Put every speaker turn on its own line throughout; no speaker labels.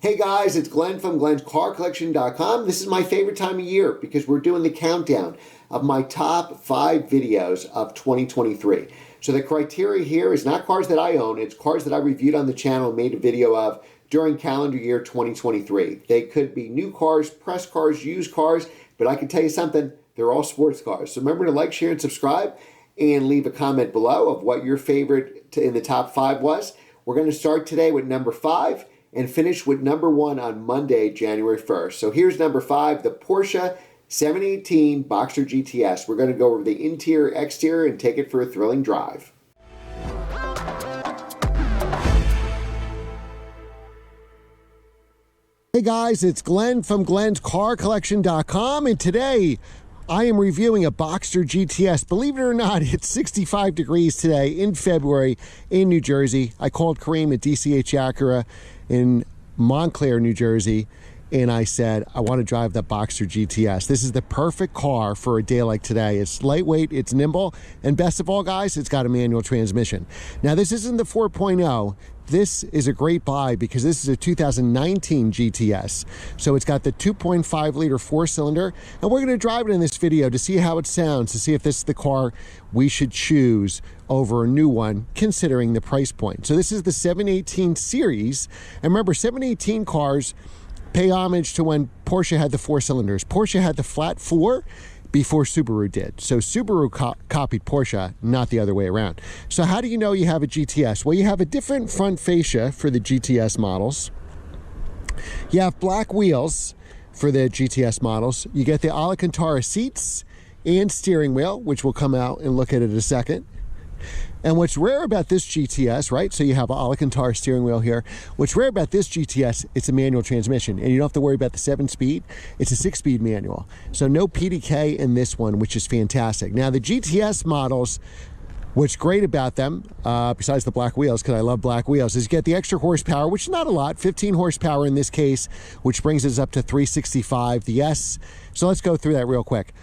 Hey guys, it's Glenn from glenscarcollection.com. This is my favorite time of year because we're doing the countdown of my top 5 videos of 2023. So the criteria here is not cars that I own, it's cars that I reviewed on the channel and made a video of during calendar year 2023. They could be new cars, press cars, used cars, but I can tell you something, they're all sports cars. So remember to like, share, and subscribe, and leave a comment below of what your favorite in the top 5 was. We're going to start today with number 5 and finish with number 1 on Monday, January 1st. So here's number 5, the Porsche 718 Boxster GTS. We're going to go over the interior, exterior, and take it for a thrilling drive. Hey guys, it's Glenn from glenscarcollection.com, and today I am reviewing a Boxster GTS. Believe it or not, it's 65 degrees today in February in New Jersey. I called Kareem at DCH Acura in Montclair, New Jersey, and I said, I want to drive the Boxster GTS. This is the perfect car for a day like today. It's lightweight, it's nimble, and best of all, guys, it's got a manual transmission. Now, this isn't the 4.0. This is a great buy because this is a 2019 GTS. So it's got the 2.5 liter 4-cylinder, and we're going to drive it in this video to see how it sounds, to see if this is the car we should choose over a new one, considering the price point. So this is the 718 series, and remember, 718 cars pay homage to when Porsche had the 4 cylinders. Porsche had the flat 4 before Subaru did. So Subaru copied Porsche, not the other way around. So how do you know you have a GTS? Well, you have a different front fascia for the GTS models. You have black wheels for the GTS models. You get the Alcantara seats and steering wheel, which we'll come out and look at in a second. And what's rare about this GTS, right? So you have an Alcantara steering wheel here. What's rare about this GTS, it's a manual transmission, and you don't have to worry about the 7-speed. It's a 6-speed manual. So no PDK in this one, which is fantastic. Now the GTS models, what's great about them, besides the black wheels, because I love black wheels, is you get the extra horsepower, which is not a lot, 15 horsepower in this case, which brings us up to 365. The S, so let's go through that real quick.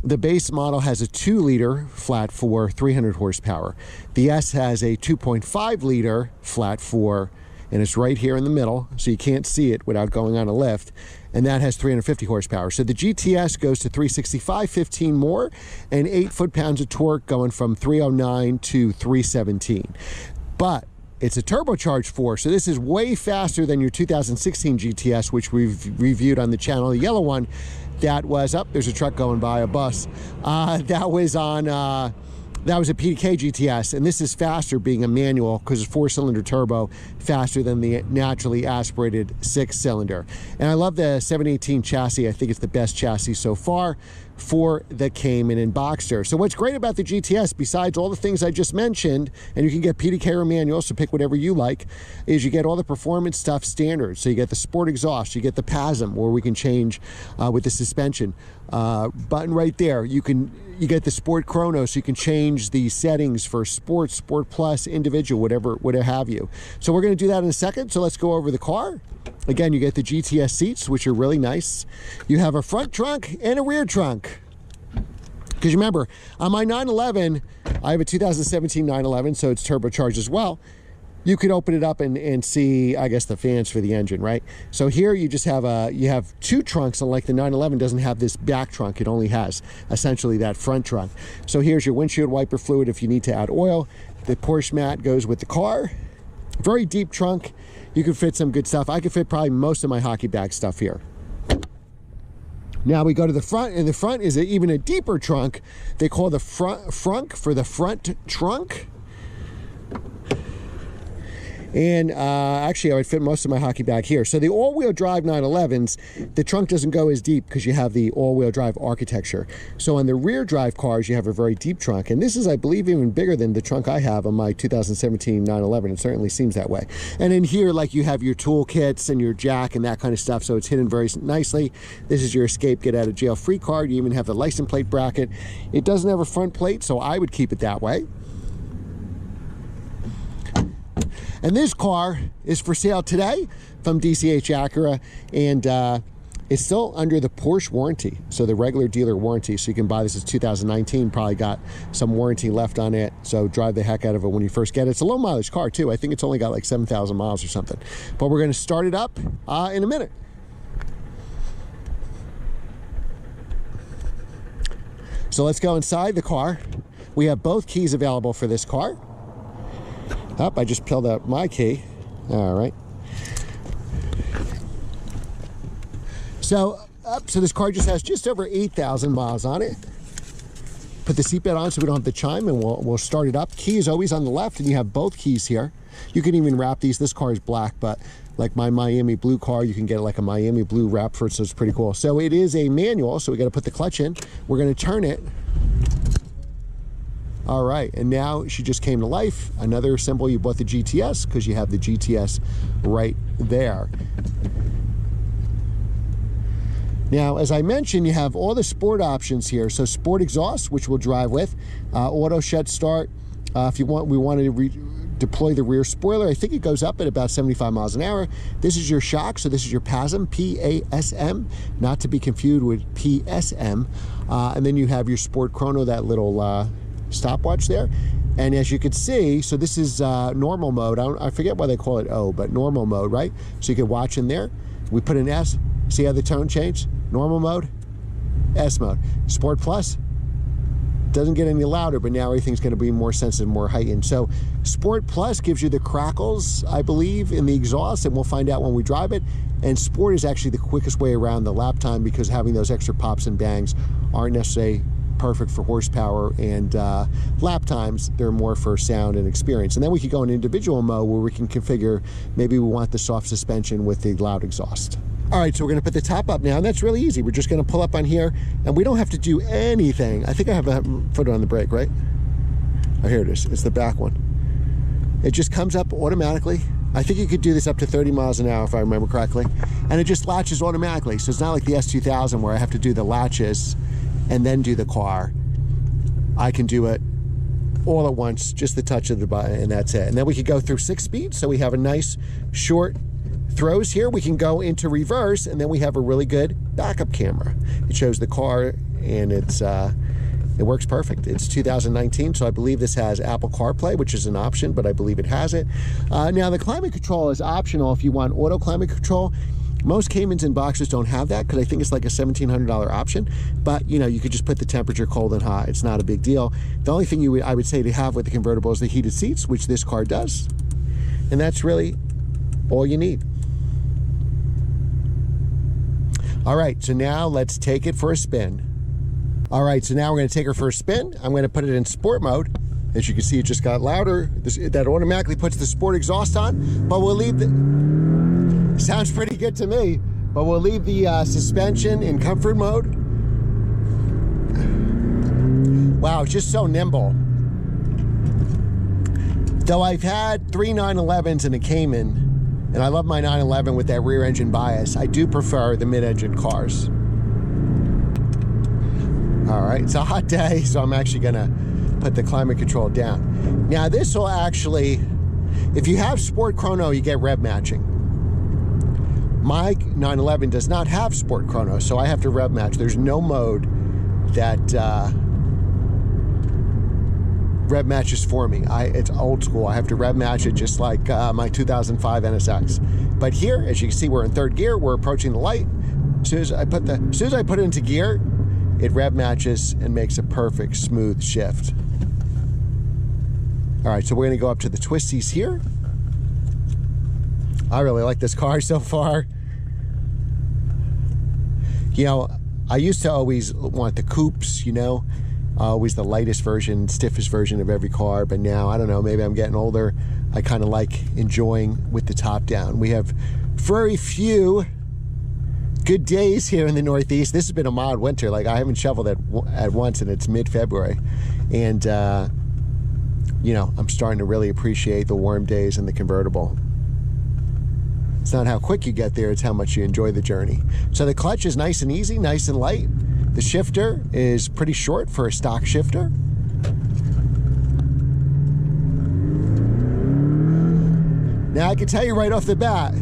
The base model has a 2-liter flat 4, 300 horsepower. The S has a 2.5-liter flat 4, and it's right here in the middle, so you can't see it without going on a lift, and that has 350 horsepower. So the GTS goes to 365, 15 more, and 8 foot-pounds of torque, going from 309 to 317. But it's a turbocharged 4, so this is way faster than your 2016 GTS, which we've reviewed on the channel, the yellow one. That was up. There's a truck going by, a bus. That was a PDK GTS, and this is faster, being a manual because it's 4-cylinder turbo, faster than the naturally aspirated 6-cylinder. And I love the 718 chassis. I think it's the best chassis so far for the Cayman and Boxster. So what's great about the GTS, besides all the things I just mentioned, and you can get PDK or manual, so pick whatever you like, is you get all the performance stuff standard. So you get the sport exhaust, you get the PASM, where we can change with the suspension button right there. You get the sport chrono, so you can change the settings for sport, sport plus, individual, whatever have you. So we're going to do that in a second. So let's go over the car. Again, you get the GTS seats, which are really nice. You have a front trunk and a rear trunk. Because remember, on my 911, I have a 2017 911, so it's turbocharged as well. You could open it up and see, I guess, the fans for the engine, right? So here you just have you have 2 trunks, unlike the 911 doesn't have this back trunk. It only has essentially that front trunk. So here's your windshield wiper fluid if you need to add oil. The Porsche mat goes with the car. Very deep trunk. You can fit some good stuff. I could fit probably most of my hockey bag stuff here. Now we go to the front, and the front is even a deeper trunk. They call the frunk for the front trunk. And actually, I would fit most of my hockey bag here. So the all-wheel drive 911s, the trunk doesn't go as deep because you have the all-wheel drive architecture. So on the rear drive cars, you have a very deep trunk. And this is, I believe, even bigger than the trunk I have on my 2017 911. It certainly seems that way. And in here, like, you have your tool kits and your jack and that kind of stuff. So it's hidden very nicely. This is your escape, get out of jail free card. You even have the license plate bracket. It doesn't have a front plate, so I would keep it that way. And this car is for sale today from DCH Acura, and It's still under the Porsche warranty, so the regular dealer warranty. So you can buy this as 2019, probably got some warranty left on it. So drive the heck out of it when you first get it. It's a low mileage car too. I think it's only got like 7,000 miles or something. But we're going to start it up in a minute. So let's go inside the car. We have both keys available for this car. I just peeled out my key. All right. So this car just has just over 8,000 miles on it. Put the seatbelt on so we don't have the chime, and we'll start it up. Key is always on the left, and you have both keys here. You can even wrap these. This car is black, but like my Miami blue car, you can get like a Miami blue wrap for it, so it's pretty cool. So it is a manual, so we got to put the clutch in. We're going to turn it. All right, and now she just came to life. Another symbol, you bought the GTS because you have the GTS right there. Now, as I mentioned, you have all the sport options here. So sport exhaust, which we'll drive with, auto shed start. If you want, we wanted to deploy the rear spoiler. I think it goes up at about 75 miles an hour. This is your shock, so this is your PASM, P-A-S-M, not to be confused with P-S-M. And then you have your sport chrono, that little stopwatch there. And as you can see, so this is normal mode. I forget why they call it O, but normal mode, right? So you can watch in there. We put an S. See how the tone changed? Normal mode, S mode. Sport Plus doesn't get any louder, but now everything's going to be more sensitive, more heightened. So Sport Plus gives you the crackles, I believe, in the exhaust, and we'll find out when we drive it. And Sport is actually the quickest way around the lap time, because having those extra pops and bangs aren't necessarily perfect for horsepower, and lap times, they're more for sound and experience. And then we could go in individual mode where we can configure, maybe we want the soft suspension with the loud exhaust. All right, so we're gonna put the top up now, and that's really easy. We're just gonna pull up on here, and we don't have to do anything. I think I have a foot on the brake, right? Oh, here it is, it's the back one. It just comes up automatically. I think you could do this up to 30 miles an hour if I remember correctly. And it just latches automatically. So it's not like the S2000 where I have to do the latches and then do the car. I can do it all at once, just the touch of the button, and that's it. And then we could go through 6 speeds, so we have a nice short throws here. We can go into reverse, and then we have a really good backup camera. It shows the car, and it works perfect. It's 2019, so I believe this has Apple CarPlay, which is an option, but I believe it has it. Now, the climate control is optional if you want auto climate control. Most Caymans and Boxsters don't have that, because I think it's like a $1,700 option. But, you know, you could just put the temperature cold and hot. It's not a big deal. The only thing I would say to have with the convertible is the heated seats, which this car does. And that's really all you need. All right, so now let's take it for a spin. All right, so now we're gonna take her for a spin. I'm gonna put it in sport mode. As you can see, it just got louder. That automatically puts the sport exhaust on, but we'll leave the, sounds pretty good to me, but we'll leave the suspension in comfort mode. Wow, it's just so nimble. Though I've had 3 911s and a Cayman, and I love my 911 with that rear engine bias, I do prefer the mid-engine cars. All right, it's a hot day, so I'm actually gonna put the climate control down. Now this will actually, if you have Sport Chrono, you get rev matching. My 911 does not have Sport Chrono, so I have to rev match. There's no mode that rev matches for me. It's old school. I have to rev match it just like my 2005 NSX. But here, as you can see, we're in 3rd gear. We're approaching the light. As soon as I put it into gear, it rev matches and makes a perfect smooth shift. All right, so we're gonna go up to the twisties here. I really like this car so far. You know, I used to always want the coupes, you know, always the lightest version, stiffest version of every car, but now, I don't know, maybe I'm getting older. I kind of like enjoying with the top down. We have very few good days here in the Northeast. This has been a mild winter. Like, I haven't shoveled at once, and it's mid-February. And, you know, I'm starting to really appreciate the warm days in the convertible. It's not how quick you get there, it's how much you enjoy the journey. So the clutch is nice and easy, nice and light. The shifter is pretty short for a stock shifter. Now I can tell you right off the bat,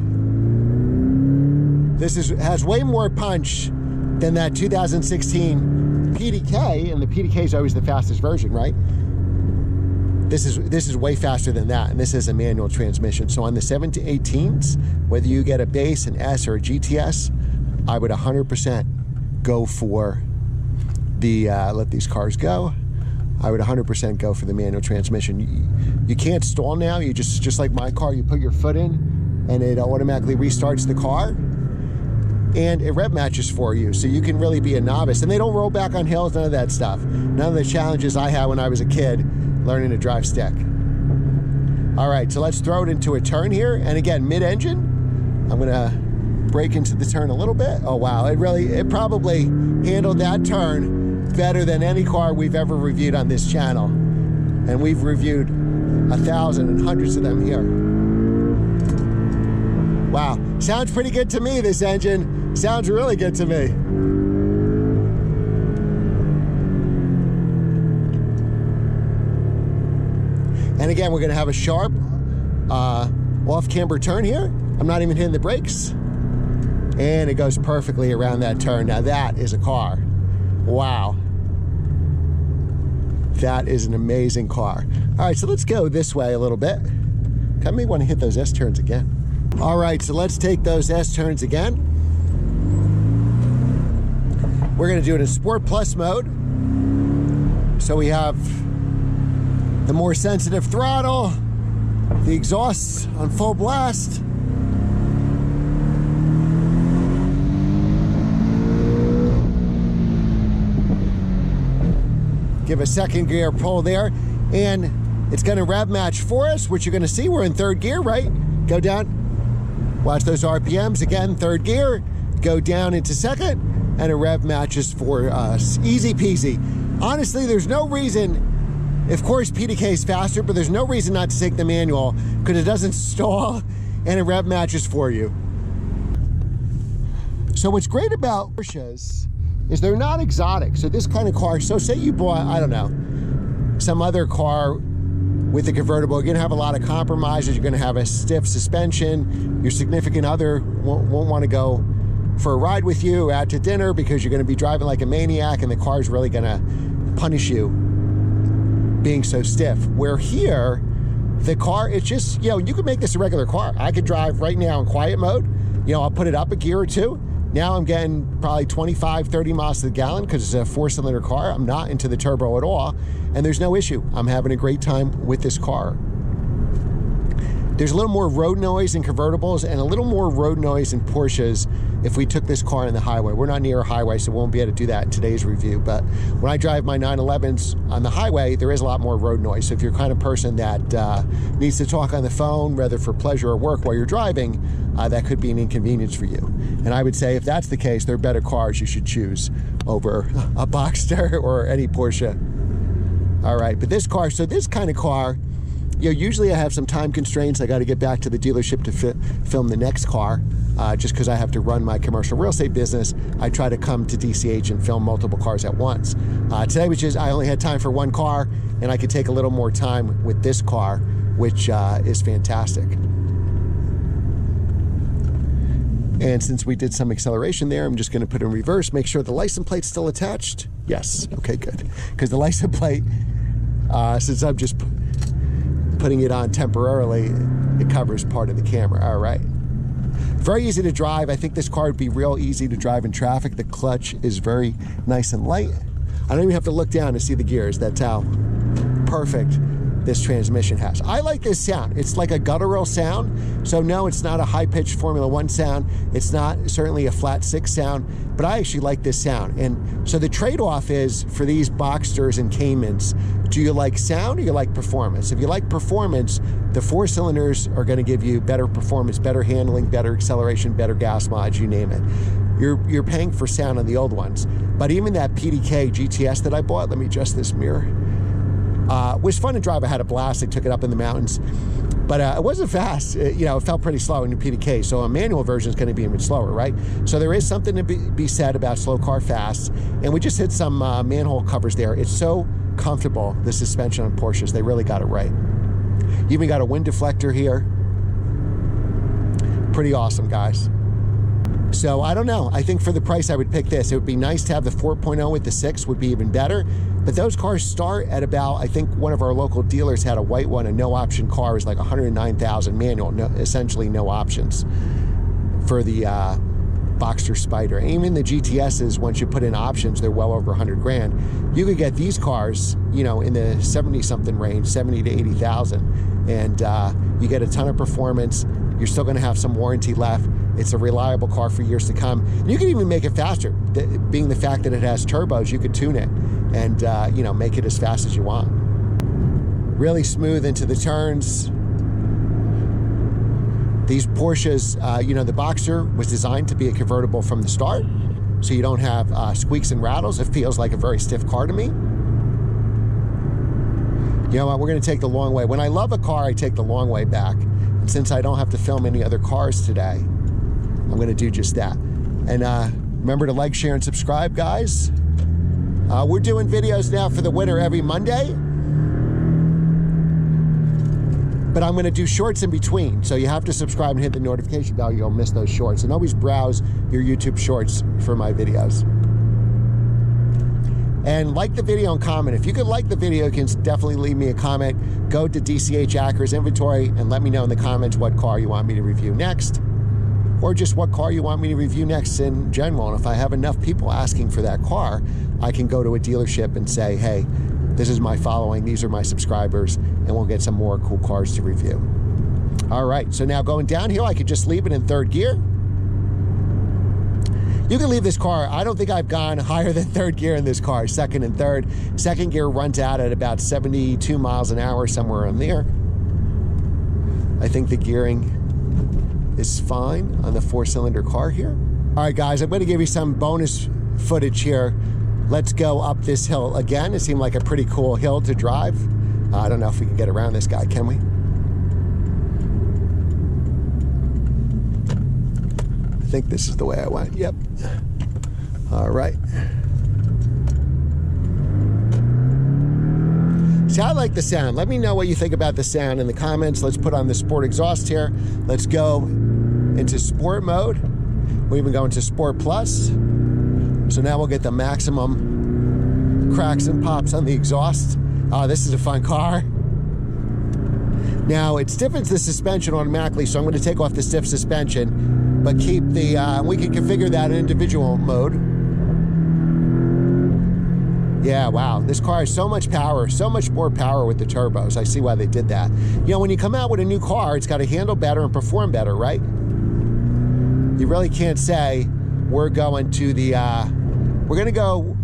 has way more punch than that 2016 PDK, and the PDK is always the fastest version, right? This is way faster than that, and this is a manual transmission. So on the 7 to 18s, whether you get a base, an S, or a GTS, I would 100% go for the, let these cars go. I would 100% go for the manual transmission. You can't stall now. You just like my car, you put your foot in and it automatically restarts the car, and it rev matches for you. So you can really be a novice, and they don't roll back on hills, none of that stuff. None of the challenges I had when I was a kid learning to drive stick. All right, so let's throw it into a turn here. And again, mid-engine, I'm gonna brake into the turn a little bit. Oh wow, it probably handled that turn better than any car we've ever reviewed on this channel. And we've reviewed 1,000 and hundreds of them here. Wow, sounds pretty good to me, this engine. Sounds really good to me. And again, we're gonna have a sharp off-camber turn here. I'm not even hitting the brakes. And it goes perfectly around that turn. Now that is a car. Wow. That is an amazing car. All right, so let's go this way a little bit. I may want to hit those S-turns again. All right, so let's take those S-turns again. We're gonna do it in Sport Plus mode. So we have the more sensitive throttle, the exhausts on full blast. Give a second gear pull there, and it's gonna rev match for us, which you're gonna see. We're in third gear, right? Go down, watch those RPMs, again, third gear, go down into second, and it rev matches for us. Easy peasy. Honestly, there's no reason, of course PDK is faster, but there's no reason not to take the manual, because it doesn't stall, and it rev matches for you. So what's great about Porsches is they're not exotic. So this kind of car, so say you bought, I don't know, some other car with a convertible, you're gonna have a lot of compromises, you're gonna have a stiff suspension, your significant other won't wanna go for a ride with you, out to dinner, because you're gonna be driving like a maniac and the car's really gonna punish you being so stiff. Where here, the car, it's just, you could make this a regular car. I could drive right now in quiet mode. I'll put it up a gear or two. Now I'm getting probably 25, 30 miles to the gallon because it's a 4-cylinder car. I'm not into the turbo at all, and there's no issue. I'm having a great time with this car. There's a little more road noise in convertibles and a little more road noise in Porsches if we took this car on the highway. We're not near a highway, so we won't be able to do that in today's review. But when I drive my 911s on the highway, there is a lot more road noise. So if you're the kind of person that needs to talk on the phone, whether for pleasure or work while you're driving, that could be an inconvenience for you. And I would say if that's the case, there are better cars you should choose over a Boxster or any Porsche. All right, but this car, so this kind of car, usually I have some time constraints. I got to get back to the dealership to film the next car, just because I have to run my commercial real estate business. I try to come to DCH and film multiple cars at once. Today, I only had time for one car, and I could take a little more time with this car, which is fantastic. And since we did some acceleration there, I'm just going to put it in reverse, make sure the license plate's still attached. Yes, okay, good. Because the license plate, since I'm just putting it on temporarily, it covers part of the camera. All right. Very easy to drive. I think this car would be real easy to drive in traffic. The clutch is very nice and light. I don't even have to look down to see the gears. That's how perfect this transmission has. I like this sound. It's like a guttural sound. So no, it's not a high-pitched Formula One sound. It's not certainly a flat six sound, but I actually like this sound. And so the trade-off is for these Boxsters and Caymans, do you like sound or you like performance? If you like performance, the 4-cylinders are going to give you better performance, better handling, better acceleration, better gas mileage, you name it. You're paying for sound on the old ones. But even that PDK GTS that I bought, let me adjust this mirror, was fun to drive. I had a blast. I took it up in the mountains, but it wasn't fast. It felt pretty slow in the PDK. So a manual version is going to be even slower, right? So there is something to be said about slow car fast. And we just hit some manhole covers there. It's so comfortable, the suspension on Porsches. They really got it right. You even got a wind deflector here. Pretty awesome, guys. So I don't know. I think for the price, I would pick this. It would be nice to have the 4.0 with the 6 would be even better. But those cars start at about, I think one of our local dealers had a white one, a no option car. It was like 109,000 manual, essentially no options for the Boxster Spider. And even the GTSs, once you put in options, they're well over 100 grand. You could get these cars, you know, in the 70 something range, 70 to 80,000. And you get a ton of performance. You're still going to have some warranty left. It's a reliable car for years to come. And you can even make it faster. Being the fact that it has turbos, you could tune it and you know, make it as fast as you want. Really smooth into the turns. These Porsches, you know, the Boxster was designed to be a convertible from the start, so you don't have squeaks and rattles. It feels like a very stiff car to me. You know what, we're gonna take the long way. When I love a car, I take the long way back. And since I don't have to film any other cars today, I'm gonna do just that. And remember to like, share, and subscribe, guys. We're doing videos now for the winter every Monday, but I'm gonna do shorts in between. So you have to subscribe and hit the notification bell, you'll miss those shorts. And always browse your YouTube shorts for my videos. And like the video and comment. If you could like the video, you can definitely leave me a comment. Go to DCH Acura's inventory and let me know in the comments what car you want me to review next, or just what car you want me to review next in general. And if I have enough people asking for that car, I can go to a dealership and say, hey, this is my following, these are my subscribers, and we'll get some more cool cars to review. All right, so now going downhill, I could just leave it in third gear. You can leave this car. I don't think I've gone higher than third gear in this car, second and third. Second gear runs out at about 72 miles an hour, somewhere in there. I think the gearing is fine on the 4-cylinder car here. All right, guys, I'm going to give you some bonus footage here. Let's go up this hill again. It seemed like a pretty cool hill to drive. I don't know if we can get around this guy, can we? I think this is the way I went. Yep. All right. See, I like the sound. Let me know what you think about the sound in the comments. Let's put on the sport exhaust here. Let's go into sport mode. We even go into Sport Plus. So now we'll get the maximum cracks and pops on the exhaust. Oh, this is a fun car. Now, it stiffens the suspension automatically, so I'm going to take off the stiff suspension, but keep the, we can configure that in individual mode. Yeah, wow, this car has so much power, so much more power with the turbos. I see why they did that. You know, when you come out with a new car, it's got to handle better and perform better, right? You really can't say we're going to the, we're going to go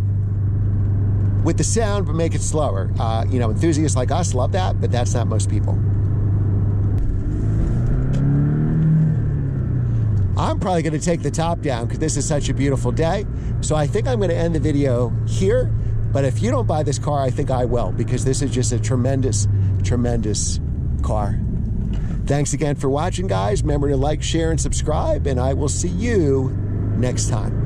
with the sound, but make it slower. You know, enthusiasts like us love that, but that's not most people. I'm probably going to take the top down because this is such a beautiful day. So I think I'm going to end the video here. But if you don't buy this car, I think I will, because this is just a tremendous, tremendous car. Thanks again for watching, guys. Remember to like, share, and subscribe, and I will see you next time.